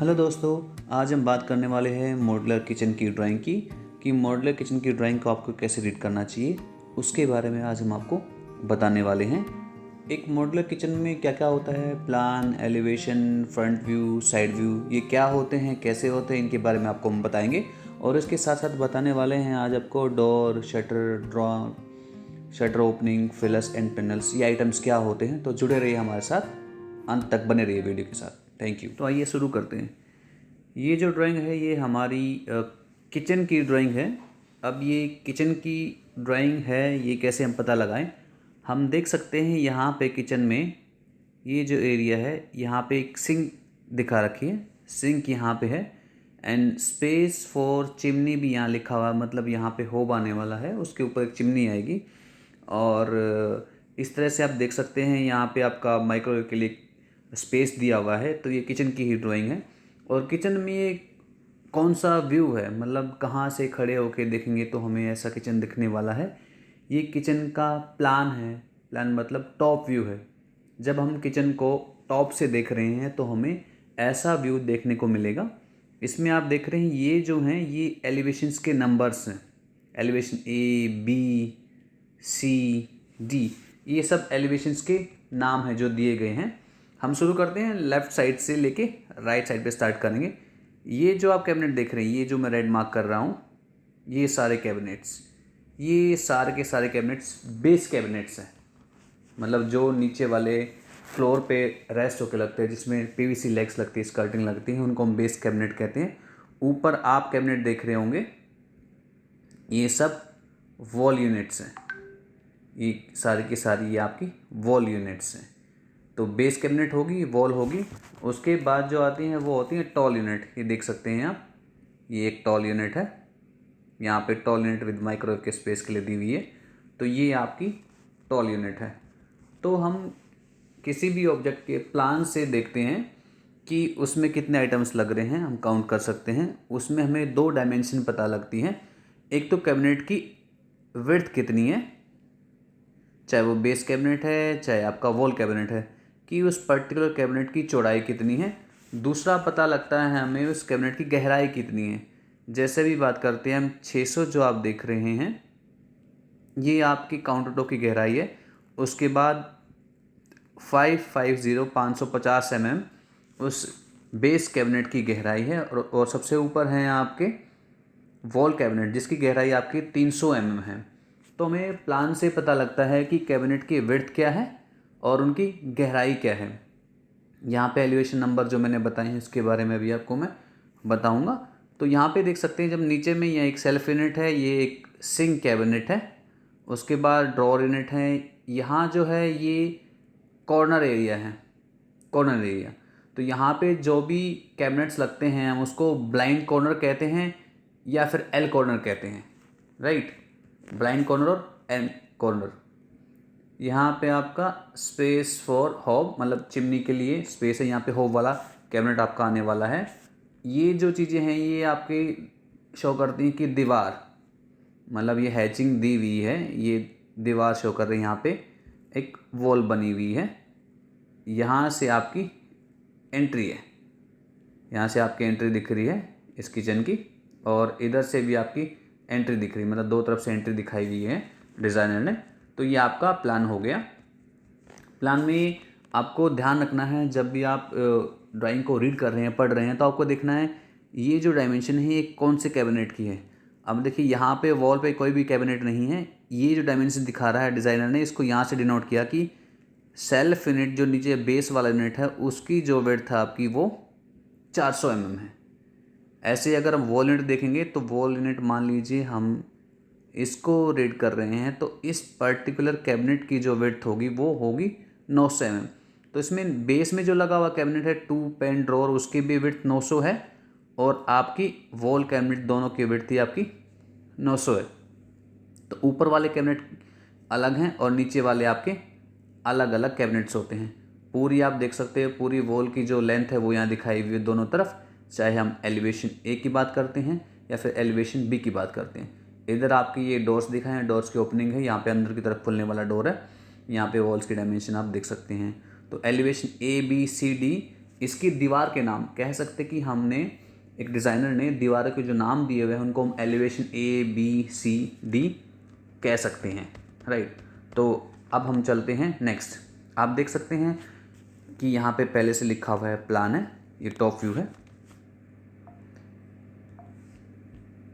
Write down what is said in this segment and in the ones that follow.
Hello दोस्तों, आज हम बात करने वाले हैं मॉड्यूलर किचन की ड्राइंग की कि मॉड्यूलर किचन की ड्राइंग को आपको कैसे रीड करना चाहिए। उसके बारे में आज हम आपको बताने वाले हैं। एक मॉड्यूलर किचन में क्या क्या होता है, plan, elevation, front view, side view, ये क्या होते हैं, कैसे होते हैं, इनके बारे में आपको हम बताएंगे। और इसके साथ साथ बताने वाले हैं आज आपको door, shutter opening, fillers and panels, ये आइटम्स क्या होते हैं। तो जुड़े रहिए हमारे साथ, अंत तक बने रहिए वीडियो के साथ। Thank you. तो आइए शुरू करते हैं। ये जो ड्राइंग है ये हमारी किचन की ड्राइंग है। अब ये किचन की ड्राइंग है, ये कैसे हम पता लगाएं। हम देख सकते हैं यहाँ पे किचन में ये जो एरिया है, यहाँ पे एक सिंक दिखा रखी है। सिंक यहाँ पे है एंड स्पेस फॉर चिमनी भी यहाँ लिखा हुआ है, मतलब यहाँ पे होब आने वाला है, उसके ऊपर एक चिमनी आएगी। और इस तरह से आप देख सकते हैं यहाँ पे आपका माइक्रोवेव के लिए स्पेस दिया हुआ है। तो ये किचन की ही ड्राइंग है। और किचन में ये कौन सा व्यू है, मतलब कहाँ से खड़े होके देखेंगे तो हमें ऐसा किचन दिखने वाला है। ये किचन का प्लान है। प्लान मतलब टॉप व्यू है। जब हम किचन को टॉप से देख रहे हैं तो हमें ऐसा व्यू देखने को मिलेगा। इसमें आप देख रहे हैं ये जो हैं ये एलिवेशंस के नंबर्स हैं। Elevation A, B, C, D, ये सब एलिवेशंस के नाम हैं जो दिए गए हैं। हम शुरू करते हैं लेफ़्ट साइड से लेके राइट साइड पे स्टार्ट करेंगे। ये जो आप कैबिनेट देख रहे हैं, ये जो मैं रेड मार्क कर रहा हूँ, ये सारे कैबिनेट्स, ये सारे के सारे कैबिनेट्स बेस कैबिनेट्स हैं। मतलब जो नीचे वाले फ्लोर पे रेस्ट होकर लगते हैं, जिसमें पीवीसी लेग्स लगती है, स्कर्टिंग लगती है, उनको हम बेस कैबिनेट कहते हैं। ऊपर आप कैबिनेट देख रहे होंगे, ये सब वॉल यूनिट्स हैं। ये सारी की सारी ये आपकी वॉल यूनिट्स हैं। तो बेस कैबिनेट होगी, वॉल होगी। उसके बाद जो आती हैं वो होती हैं टॉल यूनिट। ये देख सकते हैं आप, ये एक टॉल यूनिट है। यहाँ पे टॉल यूनिट विद माइक्रोवेव के स्पेस के लिए दी हुई है। तो ये आपकी टॉल यूनिट है। तो हम किसी भी ऑब्जेक्ट के प्लान से देखते हैं कि उसमें कितने आइटम्स लग रहे हैं, हम काउंट कर सकते हैं। उसमें हमें दो डायमेंशन पता लगती हैं। एक तो कैबिनेट की विड्थ कितनी है, चाहे वो बेस कैबिनेट है चाहे आपका वॉल कैबिनेट है, कि उस पर्टिकुलर कैबिनेट की चौड़ाई कितनी है। दूसरा पता लगता है हमें उस कैबिनेट की गहराई कितनी है। जैसे भी बात करते हैं हम, 600 जो आप देख रहे हैं ये आपकी काउंटर टॉप की गहराई है। उसके बाद 550 उस बेस कैबिनेट की गहराई है। और सबसे ऊपर हैं आपके वॉल कैबिनेट, जिसकी गहराई आपकी 300 है। तो हमें प्लान से पता लगता है कि कैबिनेट की विड्थ क्या है और उनकी गहराई क्या है। यहाँ पे एलिवेशन नंबर जो मैंने बताए हैं इसके बारे में भी आपको मैं बताऊँगा। तो यहाँ पे देख सकते हैं, जब नीचे में यह एक सेल्फ यूनिट है, ये एक सिंक कैबिनेट है। उसके बाद ड्रॉर यूनिट है। यहाँ जो है ये कॉर्नर एरिया है, कॉर्नर एरिया। तो यहाँ पे जो भी कैबिनेट्स लगते हैं हम उसको ब्लाइंड कॉर्नर कहते हैं या फिर एल कॉर्नर कहते हैं, राइट। ब्लाइंड कॉर्नर और एल कॉर्नर। यहाँ पे आपका स्पेस फॉर हॉब, मतलब चिमनी के लिए स्पेस है। यहाँ पे हॉब वाला कैबिनेट आपका आने वाला है। ये जो चीज़ें हैं ये आपके शो करती हैं कि दीवार, मतलब ये हैचिंग दी हुई है, ये दीवार शो कर रही है। यहाँ पे एक वॉल बनी हुई है, यहाँ से आपकी एंट्री है, यहाँ से आपकी एंट्री दिख रही है इस किचन की। और इधर से भी आपकी एंट्री दिख रही है, मतलब दो तरफ से एंट्री दिखाई हुई है डिज़ाइनर ने। तो ये आपका प्लान हो गया। प्लान में आपको ध्यान रखना है, जब भी आप ड्राइंग को रीड कर रहे हैं, पढ़ रहे हैं, तो आपको देखना है ये जो डायमेंशन है ये कौन से कैबिनेट की है। अब देखिए यहाँ पे वॉल पे कोई भी कैबिनेट नहीं है। ये जो डायमेंशन दिखा रहा है डिज़ाइनर ने, इसको यहाँ से डिनोट किया कि सेल्फ यूनिट जो नीचे बेस वाला यूनिट है उसकी जो विड्थ है आपकी वो 400 है। ऐसे अगर हम वॉल यूनिट देखेंगे तो वॉल यूनिट मान लीजिए हम इसको रीड कर रहे हैं, तो इस पर्टिकुलर कैबिनेट की जो विड्थ होगी वो होगी 900 तो इसमें बेस में जो लगा हुआ कैबिनेट है 2 पेन ड्रॉर, उसकी भी विड्थ 900 है। और आपकी वॉल कैबिनेट दोनों की विड्थ थी आपकी 900 है। तो ऊपर वाले कैबिनेट अलग हैं और नीचे वाले आपके अलग अलग कैबिनेट्स होते हैं। पूरी आप देख सकते हैं, पूरी वॉल की जो लेंथ है वो यहाँ दिखाई हुई है दोनों तरफ, चाहे हम एलिवेशन ए की बात करते हैं या फिर एलिवेशन बी की बात करते हैं। इधर आपकी ये डोर्स दिखाए हैं, डोर्स की ओपनिंग है, यहाँ पे अंदर की तरफ खुलने वाला डोर है। यहाँ पे वॉल्स की डायमेंशन आप देख सकते हैं। तो elevation A, B, C, D, इसकी दीवार के नाम कह सकते कि हमने एक डिज़ाइनर ने दीवारों के जो नाम दिए हुए हैं उनको हम एलिवेशन ABCD कह सकते हैं, राइट। तो अब हम चलते हैं नेक्स्ट। आप देख सकते हैं कि यहाँ पे पहले से लिखा हुआ है प्लान है, ये टॉप व्यू है।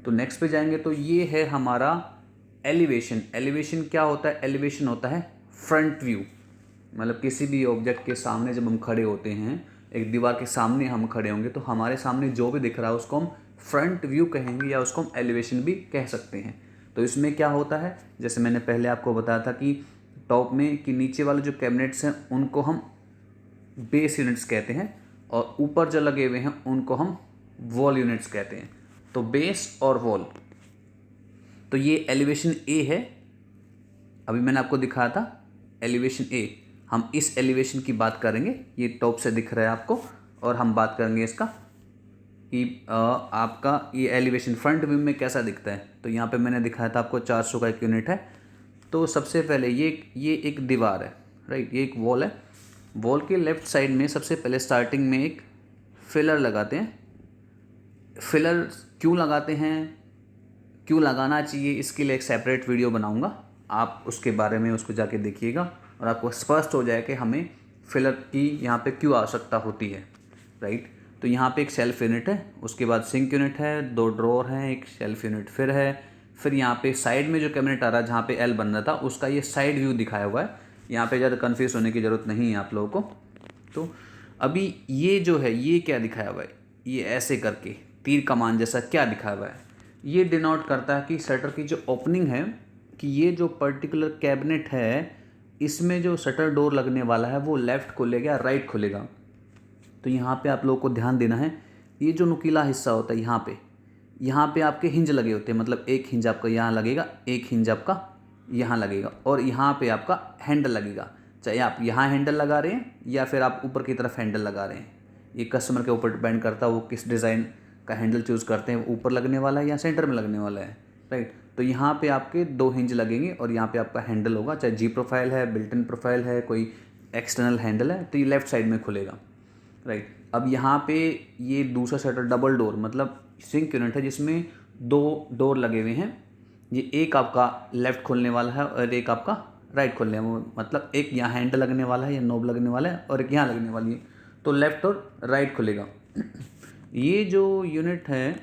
तो नेक्स्ट पे जाएंगे तो ये है हमारा एलिवेशन। एलिवेशन क्या होता है? एलिवेशन होता है फ्रंट व्यू, मतलब किसी भी ऑब्जेक्ट के सामने जब हम खड़े होते हैं, एक दीवार के सामने हम खड़े होंगे तो हमारे सामने जो भी दिख रहा है उसको हम फ्रंट व्यू कहेंगे या उसको हम एलिवेशन भी कह सकते हैं। तो इसमें क्या होता है, जैसे मैंने पहले आपको बताया था कि टॉप में कि नीचे वाले जो कैबिनेट्स हैं उनको हम बेस यूनिट्स कहते हैं और ऊपर जो लगे हुए हैं उनको हम वॉल यूनिट्स कहते हैं। तो बेस और वॉल, तो ये एलिवेशन ए है। अभी मैंने आपको दिखाया था एलिवेशन ए। हम इस एलिवेशन की बात करेंगे, ये टॉप से दिख रहा है आपको, और हम बात करेंगे इसका कि आपका ये एलिवेशन फ्रंट व्यू में कैसा दिखता है। तो यहाँ पे मैंने दिखाया था आपको 400 का एक यूनिट है। तो सबसे पहले ये एक दीवार है, राइट, ये एक वॉल है। वॉल के लेफ्ट साइड में सबसे पहले स्टार्टिंग में एक फिलर लगाते हैं। फिलर क्यों लगाते हैं, क्यों लगाना चाहिए, इसके लिए एक सेपरेट वीडियो बनाऊंगा, आप उसके बारे में उसको जाके देखिएगा और आपको स्पष्ट हो जाए कि हमें फिलर की यहाँ पे क्यों आवश्यकता होती है, राइट। तो यहाँ पे एक शेल्फ यूनिट है, उसके बाद सिंक यूनिट है, 2 ड्रॉर हैं, एक शेल्फ यूनिट फिर है। फिर यहाँ पे साइड में जो कैबिनेट आ रहा है जहाँ पे एल बन रहा था उसका ये साइड व्यू दिखाया हुआ है। यहाँ पे ज़्यादा कन्फ्यूज़ होने की ज़रूरत नहीं है आप लोगों को। तो अभी ये जो है ये क्या दिखाया हुआ है, ये ऐसे करके तीर कमान जैसा क्या दिखाया हुआ है, ये डिनोट करता है कि शटर की जो ओपनिंग है, कि ये जो पर्टिकुलर कैबिनेट है इसमें जो शटर डोर लगने वाला है वो लेफ़्ट खुलेगा या राइट खुलेगा। तो यहाँ पे आप लोगों को ध्यान देना है, ये जो नुकीला हिस्सा होता है यहाँ पे आपके हिंज लगे होते हैं, मतलब एक हिंज आपका यहाँ लगेगा, एक हिंज आपका यहाँ लगेगा और यहाँ पे आपका हैंडल लगेगा। चाहे आप यहाँ हैंडल लगा रहे हैं या फिर आप ऊपर की तरफ हैंडल लगा रहे हैं, ये कस्टमर के ऊपर डिपेंड करता है वो किस डिज़ाइन का हैंडल चूज़ करते हैं, ऊपर लगने वाला है या सेंटर में लगने वाला है, राइट। तो यहाँ पे आपके 2 हिंज लगेंगे और यहाँ पे आपका हैंडल होगा, चाहे जी प्रोफाइल है, बिल्ट इन प्रोफाइल है, कोई एक्सटर्नल हैंडल है, तो ये लेफ्ट साइड में खुलेगा, राइट। अब यहाँ पे ये दूसरा शटर डबल डोर मतलब सिंक यूनिट है जिसमें 2 डोर लगे हुए हैं। ये एक आपका लेफ़्ट खोलने वाला है और एक आपका राइट खोलने वाला, मतलब एक यहाँ हैंडल लगने वाला है या नोब लगने वाला है और एक यहाँ लगने वाली है, तो लेफ़्ट और राइट खुलेगा। ये जो यूनिट है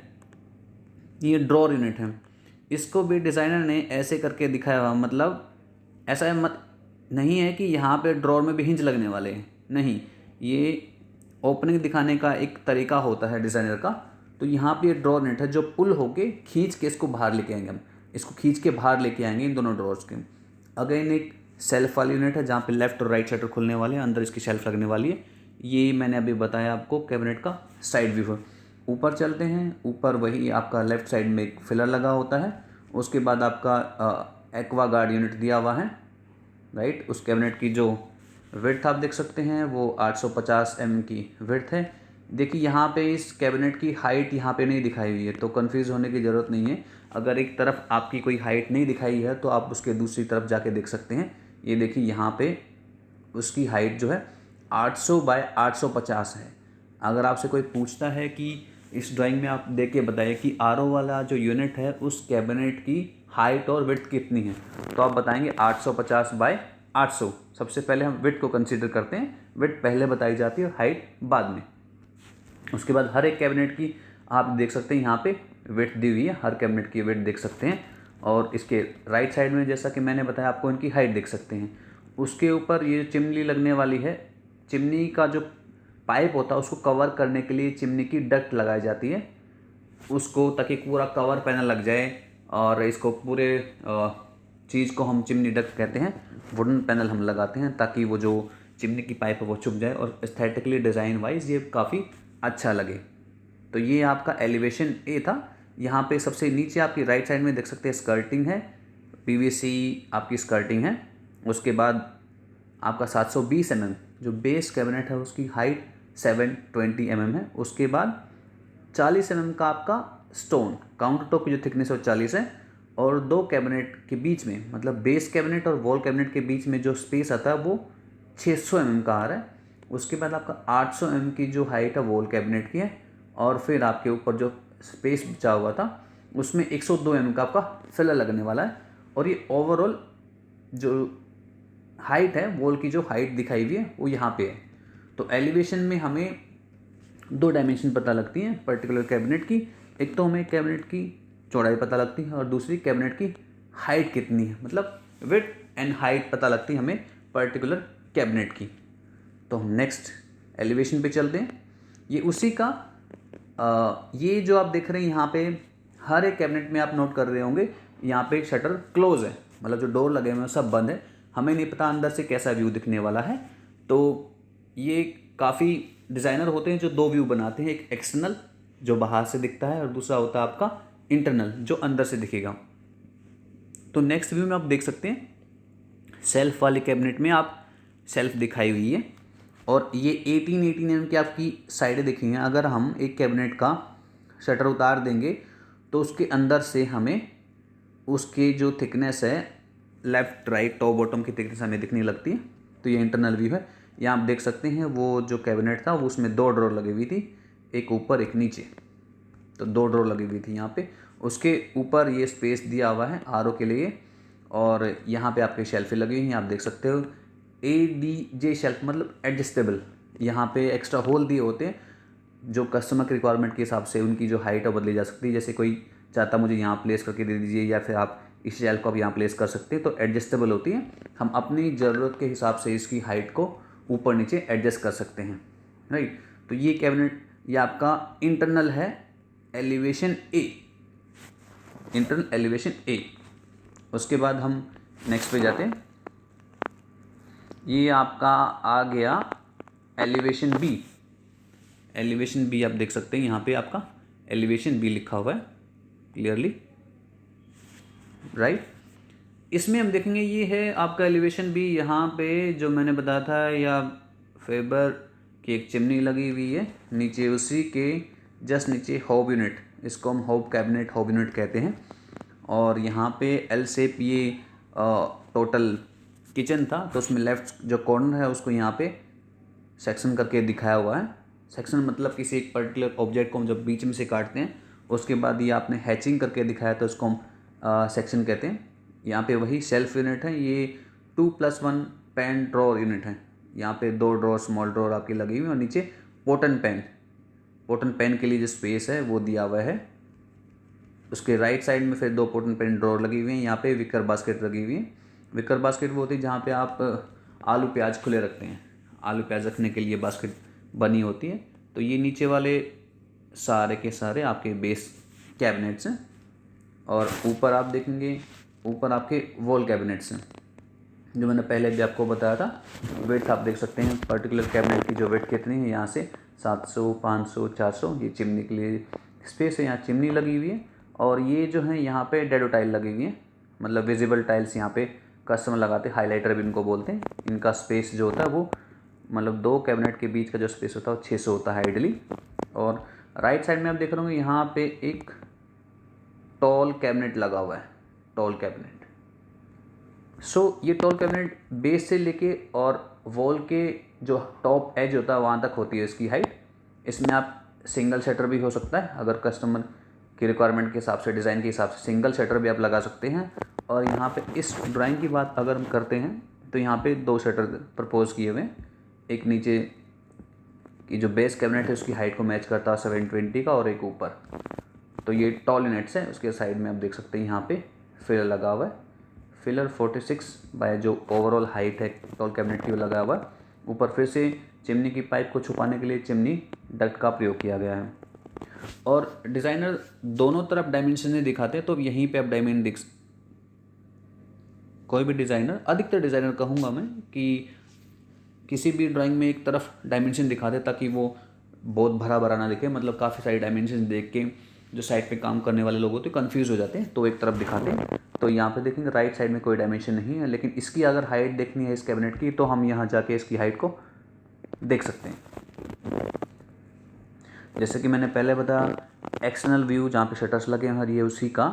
ये ड्रॉर यूनिट है, इसको भी डिज़ाइनर ने ऐसे करके दिखाया हुआ, मतलब ऐसा नहीं है कि यहाँ पे ड्रॉर में भी हिंज लगने वाले हैं, नहीं, ये ओपनिंग दिखाने का एक तरीका होता है डिज़ाइनर का। तो यहाँ पे ये ड्रॉर यूनिट है जो पुल होके खींच के इसको बाहर लेके आएंगे, हम इसको खींच के बाहर लेके आएंगे इन दोनों ड्रॉर्स के। अगेन एक सेल्फ वाली यूनिट है जहाँ पे लेफ़्ट और राइट शटर खुलने वाले हैं, अंदर इसकी शेल्फ लगने वाली है। ये मैंने अभी बताया आपको कैबिनेट का साइड व्यू है। ऊपर चलते हैं, ऊपर वही आपका लेफ़्ट साइड में एक फिलर लगा होता है, उसके बाद आपका एक्वा गार्ड यूनिट दिया हुआ है, राइट। उस कैबिनेट की जो विड्थ आप देख सकते हैं वो 850 mm की विड्थ है। देखिए यहाँ पे इस कैबिनेट की हाइट यहाँ पे नहीं दिखाई हुई है, तो कंफ्यूज होने की ज़रूरत नहीं है। अगर एक तरफ आपकी कोई हाइट नहीं दिखाई है तो आप उसके दूसरी तरफ जाके देख सकते हैं। ये देखिए यहाँ पे उसकी हाइट जो है 800 बाय 850 है। अगर आपसे कोई पूछता है कि इस ड्राइंग में आप देख के बताइए कि आरओ वाला जो यूनिट है उस कैबिनेट की हाइट और विड्थ कितनी है, तो आप बताएंगे 850 बाय 800। सबसे पहले हम विड्थ को कंसीडर करते हैं, विड्थ पहले बताई जाती है और हाइट बाद में। उसके बाद हर एक कैबिनेट की आप देख सकते हैं यहाँ पे विड्थ दी हुई है, हर कैबिनेट की विड्थ देख सकते हैं। और इसके राइट साइड में जैसा कि मैंने बताया आपको इनकी हाइट देख सकते हैं। उसके ऊपर ये चिमनी लगने वाली है, चिमनी का जो पाइप होता है उसको कवर करने के लिए चिमनी की डक्ट लगाई जाती है उसको, ताकि पूरा कवर पैनल लग जाए। और इसको पूरे चीज़ को हम चिमनी डक्ट कहते हैं। वुडन पैनल हम लगाते हैं ताकि वो जो चिमनी की पाइप है वो चुभ जाए और एस्थेटिकली डिज़ाइन वाइज ये काफ़ी अच्छा लगे। तो ये आपका एलिवेशन ए था। यहाँ पे सबसे नीचे आपकी राइट साइड में देख सकते हैं स्कर्टिंग है, पीवीसी आपकी स्कर्टिंग है। उसके बाद आपका 720 mm जो बेस कैबिनेट है उसकी हाइट 720 mm है। उसके बाद 40 mm का आपका स्टोन, काउंटर टॉप की जो थिकनेस है वो 40 है। और 2 कैबिनेट के बीच में, मतलब बेस कैबिनेट और वॉल कैबिनेट के बीच में जो स्पेस आता है वो 600 mm का आ रहा है। उसके बाद आपका 800 mm की जो हाइट है वॉल कैबिनेट की है, और फिर आपके ऊपर जो स्पेस बचा हुआ था उसमें 102 mm का आपका फिलर लगने वाला है। और ये ओवरऑल जो हाइट है, वॉल की जो हाइट दिखाई हुई है वो यहाँ पे है। तो एलिवेशन में हमें दो डायमेंशन पता लगती हैं पर्टिकुलर कैबिनेट की। एक तो हमें कैबिनेट की चौड़ाई पता लगती है और दूसरी कैबिनेट की हाइट कितनी है, मतलब विड्थ एंड हाइट पता लगती है हमें पर्टिकुलर कैबिनेट की। तो हम नेक्स्ट एलिवेशन पे चलते हैं। ये उसी का ये जो आप देख रहे हैं यहाँ पे हर एक कैबिनेट में आप नोट कर रहे होंगे, यहाँ पे शटर क्लोज है, मतलब जो डोर लगे हुए हैं सब बंद है। हमें नहीं पता अंदर से कैसा व्यू दिखने वाला है। तो ये काफ़ी डिज़ाइनर होते हैं जो दो व्यू बनाते हैं, एक एक्सटर्नल जो बाहर से दिखता है और दूसरा होता है आपका इंटरनल जो अंदर से दिखेगा। तो नेक्स्ट व्यू में आप देख सकते हैं सेल्फ वाले कैबिनेट में आप सेल्फ दिखाई हुई है, और ये 18 mm की आपकी साइडें दिखी हैं। अगर हम एक कैबिनेट का शटर उतार देंगे तो उसके अंदर से हमें उसकी जो थिकनेस है लेफ़्ट राइट टॉप बॉटम की थिकनेस हमें दिखने लगती है। तो ये इंटरनल व्यू है। यहाँ आप देख सकते हैं वो जो कैबिनेट था वो उसमें दो ड्रॉर लगी हुई थी, एक ऊपर एक नीचे, तो दो ड्रॉर लगी हुई थी यहाँ पे। उसके ऊपर ये स्पेस दिया हुआ है आरओ के लिए, और यहाँ पे आपके शेल्फें लगी हुई हैं, आप देख सकते हो। ADJ शेल्फ मतलब एडजस्टेबल, यहाँ पे एक्स्ट्रा होल दिए होते हैं जो कस्टमर के रिक्वायरमेंट के हिसाब से उनकी जो हाइट है बदली जा सकती है। जैसे कोई चाहता मुझे यहाँ प्लेस करके दे दीजिए, या फिर आप इस शेल्फ को आप यहाँ प्लेस कर सकते हैं, तो एडजस्टेबल होती है। हम अपनी ज़रूरत के हिसाब से इसकी हाइट को ऊपर नीचे एडजस्ट कर सकते हैं, राइट। तो ये कैबिनेट ये आपका इंटरनल है एलिवेशन ए, इंटरनल एलिवेशन ए। उसके बाद हम नेक्स्ट पे जाते हैं। ये आपका आ गया एलिवेशन बी। एलिवेशन बी आप देख सकते हैं यहाँ पे आपका एलिवेशन बी लिखा हुआ है क्लियरली, राइट। इसमें हम देखेंगे ये है आपका एलिवेशन बी। यहाँ पे जो मैंने बताया था या फेबर की एक चिमनी लगी हुई है, नीचे उसी के जस्ट नीचे हॉब यूनिट, इसको हम हॉब कैबिनेट हॉब यूनिट कहते हैं। और यहाँ पे एल शेप ये टोटल किचन था, तो उसमें लेफ्ट जो कॉर्नर है उसको यहाँ पे सेक्शन करके दिखाया हुआ है। सेक्शन मतलब किसी एक पर्टिकुलर ऑब्जेक्ट को हम जब बीच में से काटते हैं उसके बाद ये आपने हैचिंग करके दिखाया तो उसको हम सेक्शन कहते हैं। यहाँ पे वही सेल्फ यूनिट है, ये 2+1 पेन ड्रॉर यूनिट है। यहाँ पे दो ड्रॉर स्मॉल ड्रॉर आपकी लगी हुई है और नीचे पोटन पेन के लिए जो स्पेस है वो दिया हुआ है। उसके राइट साइड में फिर दो पोटन पेन ड्रॉर लगी हुई हैं। यहाँ पे विकर बास्केट लगी हुई है। विकर बास्केट वो होती है जहाँ पे आप आलू प्याज खुले रखते हैं, आलू प्याज रखने के लिए बास्केट बनी होती है। तो ये नीचे वाले सारे के सारे आपके बेस कैबिनेट्स हैं, और ऊपर आप देखेंगे ऊपर आपके वॉल कैबिनेट्स हैं जो मैंने पहले भी आपको बताया था। वेट आप देख सकते हैं पर्टिकुलर कैबिनेट की जो वेट कितनी है, यहाँ से 700 500 400। ये चिमनी के लिए स्पेस है, यहाँ चिमनी लगी हुई है। और ये जो है यहाँ पे डेडो टाइल लगी हुई है, मतलब विजिबल टाइल्स यहाँ पे कस्टमर लगाते हैं, हाइलाइटर भी इनको बोलते हैं। इनका स्पेस जो होता है वो मतलब दो कैबिनेट के बीच का जो स्पेस होता है वो 600 होता है आइडली। और राइट साइड में आप देख रहे होंगे यहाँ पे एक टॉल कैबिनेट लगा हुआ है, टॉल कैबिनेट। सो ये टॉल कैबिनेट बेस से लेके और वॉल के जो टॉप एज होता है वहाँ तक होती है इसकी हाइट। इसमें आप सिंगल शटर भी हो सकता है, अगर कस्टमर की रिक्वायरमेंट के हिसाब से डिज़ाइन के हिसाब से सिंगल शटर भी आप लगा सकते हैं। और यहाँ पे इस ड्राइंग की बात अगर हम करते हैं तो यहाँ पे दो शटर प्रपोज किए हुए हैं। एक नीचे की जो बेस कैबिनेट है उसकी हाइट को मैच करता है 720 का, और एक ऊपर। तो ये टॉल यूनिट्स है। उसके साइड में आप देख सकते हैं यहाँ पे फिलर लगा हुआ है। फिलर 46 बाय जो ओवरऑल हाइट है टॉल कैबिनेट की वो लगा हुआ है। ऊपर फिर से चिमनी की पाइप को छुपाने के लिए चिमनी डक्ट का प्रयोग किया गया है। और डिज़ाइनर दोनों तरफ डायमेंशन दिखाते हैं, तो यहीं पे आप डायमेंशन कोई भी डिज़ाइनर, अधिकतर डिज़ाइनर कहूँगा मैं कि किसी भी ड्राइंग में एक तरफ डायमेंशन दिखाते ताकि वो बहुत भरा भरा ना दिखे। मतलब काफ़ी सारी डायमेंशन देख के जो साइड पे काम करने वाले लोग होते हैं कन्फ्यूज़ हो जाते हैं, तो एक तरफ दिखाते हैं। तो यहाँ पे देखेंगे राइट साइड में कोई डायमेंशन नहीं है, लेकिन इसकी अगर हाइट देखनी है इस कैबिनेट की तो हम यहाँ जाके इसकी हाइट को देख सकते हैं। जैसे कि मैंने पहले बताया एक्सटर्नल व्यू जहाँ पे शटर्स लगे हैं ये उसी का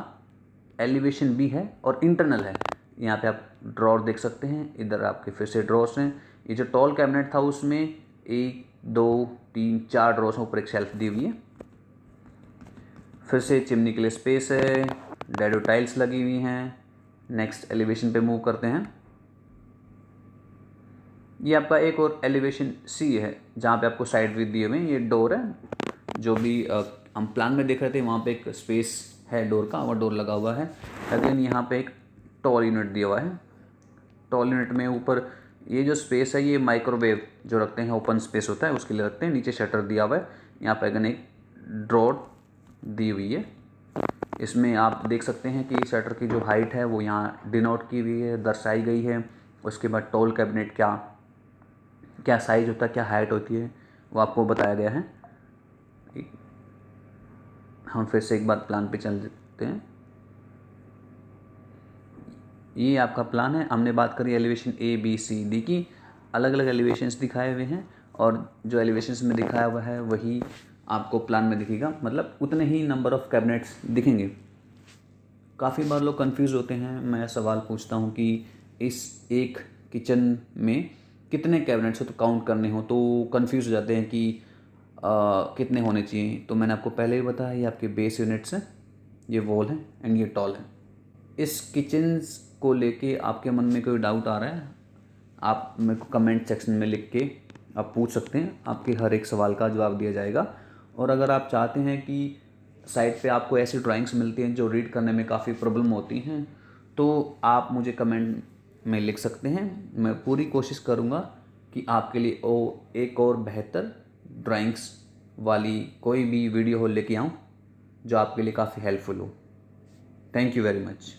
एलिवेशन भी है, और इंटरनल है। यहाँ पे आप ड्रॉर देख सकते हैं, इधर आपके फिर से ड्रॉर्स हैं। ये जो टॉल कैबिनेट था उसमें 1 2 3 4 ड्रॉर्स में ऊपर एक शेल्फ दी हुई है। फिर से चिमनी के लिए स्पेस है, डैडो टाइल्स लगी हुई हैं। नेक्स्ट एलिवेशन पे मूव करते हैं। ये आपका एक और एलिवेशन सी है जहाँ पे आपको साइड व्यू दिए हुए हैं। ये डोर है, जो भी हम प्लान में देख रहे थे वहाँ पे एक स्पेस है डोर का, वो डोर लगा हुआ है। अगेन यहाँ पे एक टॉल यूनिट दिया हुआ है। टॉल यूनिट में ऊपर ये जो स्पेस है ये माइक्रोवेव जो रखते हैं, ओपन स्पेस होता है उसके लिए रखते हैं। नीचे शटर दिया हुआ है। यहाँ पे अगेन एक ड्रॉर दी हुई है। इसमें आप देख सकते हैं कि शटर की जो हाइट है वो यहाँ डिनोट की हुई है, दर्शाई गई है। उसके बाद टॉल कैबिनेट क्या साइज़ होता है, क्या हाइट होती है, वो आपको बताया गया है। हम फिर से एक बार प्लान पे चल देते हैं। ये आपका प्लान है। हमने बात करी elevation A B C D की। अलग अलग एलिवेशंस दिखाए हुए हैं और जो एलिवेशंस में दिखाया हुआ है वही आपको प्लान में दिखेगा, मतलब उतने ही नंबर ऑफ़ कैबिनेट्स दिखेंगे। काफ़ी बार लोग कंफ्यूज होते हैं, मैं सवाल पूछता हूँ कि इस एक किचन में कितने कैबिनेट्स हो तो काउंट करने हो, तो कंफ्यूज हो जाते हैं कि कितने होने चाहिए। तो मैंने आपको पहले ही बताया, ये आपके बेस यूनिट्स हैं, ये वॉल है एंड ये टॉल है। इस किचन्स को लेके आपके मन में कोई डाउट आ रहा है, आप मेरे को कमेंट सेक्शन में लिख के आप पूछ सकते हैं। आपके हर एक सवाल का जवाब दिया जाएगा। और अगर आप चाहते हैं कि साइट पे आपको ऐसी ड्राइंग्स मिलती हैं जो रीड करने में काफ़ी प्रॉब्लम होती हैं, तो आप मुझे कमेंट में लिख सकते हैं। मैं पूरी कोशिश करूँगा कि आपके लिए एक और बेहतर ड्राइंग्स वाली कोई भी वीडियो हो लेके आऊँ जो आपके लिए काफ़ी हेल्पफुल हो। Thank you very much.